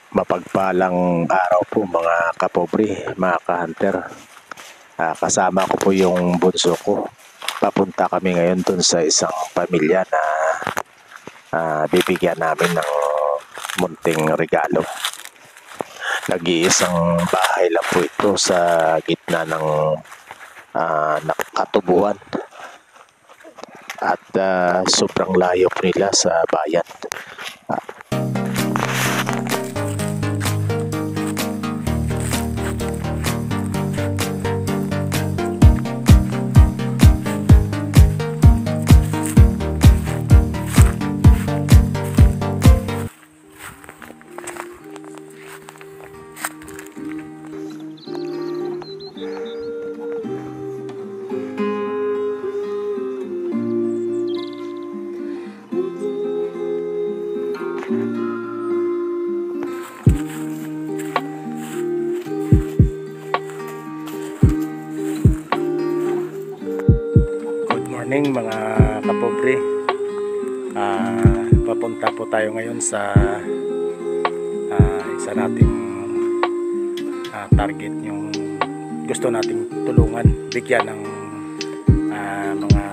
Mapagpalang araw po mga kapobre, mga ka-hunter. Kasama ko po yung bunso ko. Papunta kami ngayon dun sa isang pamilya na bibigyan namin ng munting regalo. Nag-iisang bahay lang po ito sa gitna ng katubuan. At sobrang layo po nila sa bayan. Morning mga kapobre, papunta po tayo ngayon sa isa nating target, yung gusto nating tulungan, bigyan ng mga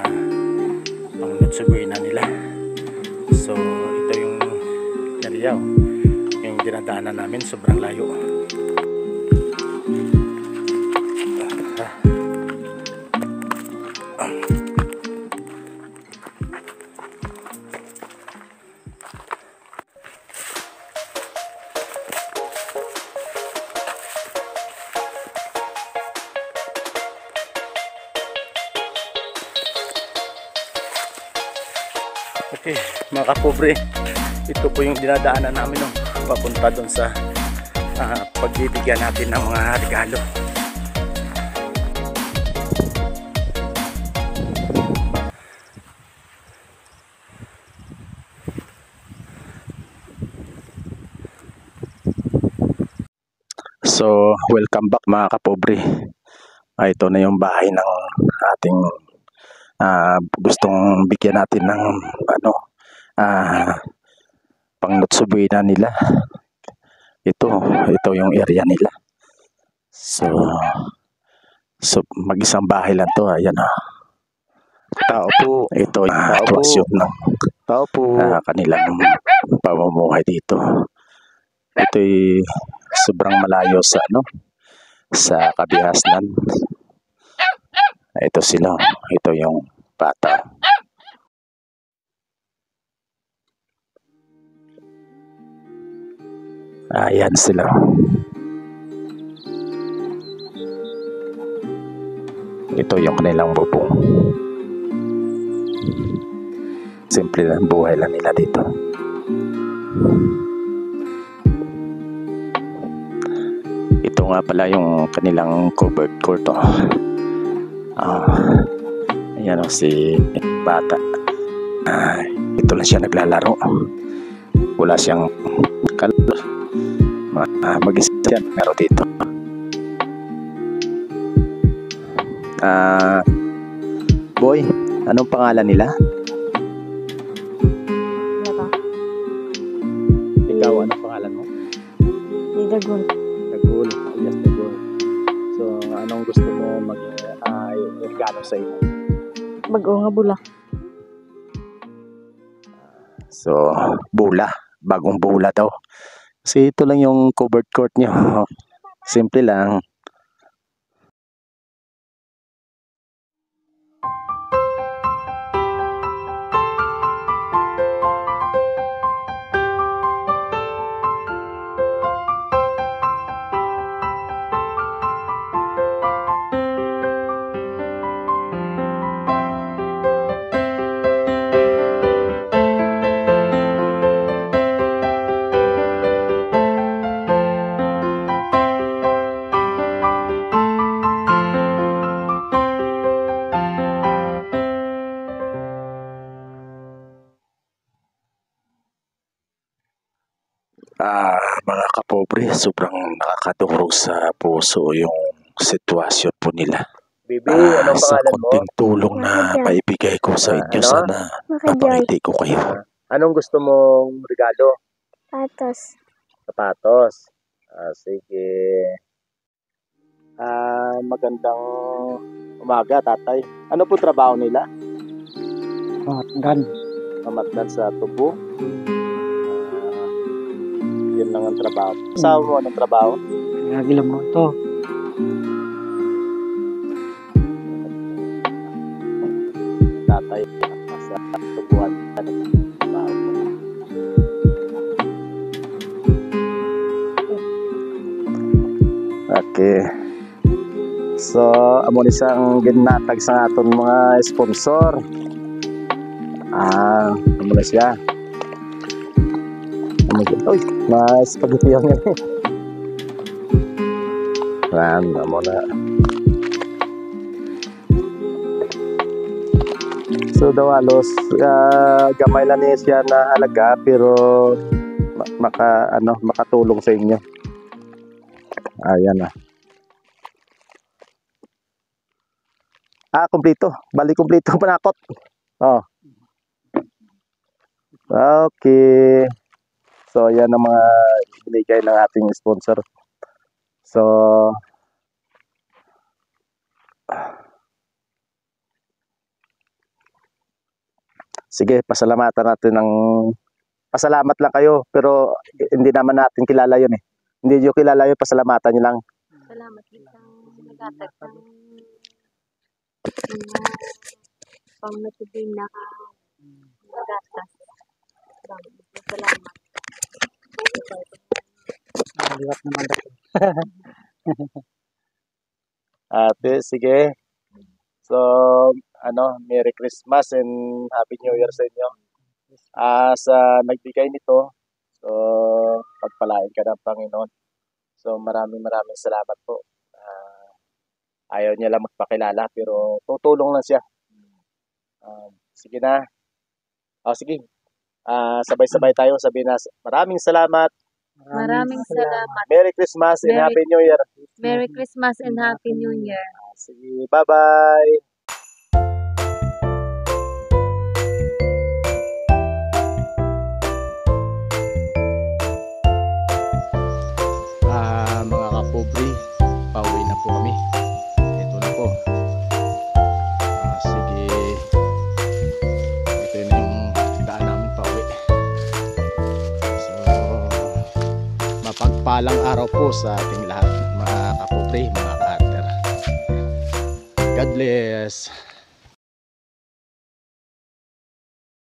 pangnutsuguin na nila. So ito yung area, yung dinadaanan namin, sobrang layo. Okay, mga kapobre, ito po yung dinadaanan namin papunta doon sa pagbibigyan natin ng mga regalo. So, welcome back mga kapobre. Ito na yung bahay ng ating gustong bigyan natin ng pangnutsubuin na nila. Ito yung area nila. So mag-isang bahay lang to. Ayan tao po. Ito yung sitwasyon ng kanilang pamumuhay dito. Ito'y sobrang malayo sa kabihasnan. Ito sila. Ito yung bata. Ayan sila. Ito yung kanilang bubong. Simple lang buhay lang nila dito. Ito nga pala yung kanilang covered court. Ayan si bata. Ito lang siya naglalaro. Wala siyang kalaro. Mag-isa siya laro dito. Boy, anong pangalan nila? Ikaw, anong pangalan mo? Dagul. Dagul. Yes, Dagul. So, anong gusto mo regalo sa iyo? Bago nga bula. So, bula. Bagong bula daw. Kasi ito lang yung covered court nyo. Simple lang. Mga kapobre, sobrang nakakadurog sa puso yung sitwasyon po nila. Bibi, anong Sa pangalan mo? konting tulong na maibigay ko sa inyo, sana mapangiti ko kayo. Anong gusto mong regalo? Patos. Sapatos. Sige. Magandang umaga, tatay. Ano po trabaho nila? Matgan. Mamatdan sa tubo. Yun lang ang trabaho. Asawa mo, anong trabaho? Nagilam mo to. Tatay sa tubuhan. Trabaho. Okay. So, amo ni isang ginatag sa aton mga sponsor. Amo na siya. Uy, mas pagkitiyan niya. Amo na. So daw halos gamay lang niya siya na halaga pero makatulong sa inyo. Ayan na. Kumpleto. Bali kumpleto panakot. Oh. Okay. So yan ang mga binigay ng ating sponsor. So sige, pasalamatan natin ng pasalamat lang kayo pero hindi naman natin kilala yun eh. Hindi nyo kilala yun, pasalamatan nyo lang. Salamat isang nagatag ng pangmatubing na nagatas. Salamat. Liwat naman dito. Ate, sige. So, Merry Christmas and Happy New Year sa inyo. Sa nagbigay nito, so, pagpalain ka ng Panginoon. So, maraming salamat po. Ayaw niya lang magpakilala, pero tutulong lang siya. Sige na. Sige. Sabay-sabay tayo sabihin na maraming salamat. Maraming salamat. Merry Christmas and Merry- Happy New Year. Merry Christmas and Happy New Year. Sige, bye-bye. Mga kapobre, pauwi na po kami. Ito na po. Sige. Ito na yung daan namin pauwi. So, mapagpalang araw po sa ating lahat, mga kapobre, mga ka-hunter. God bless.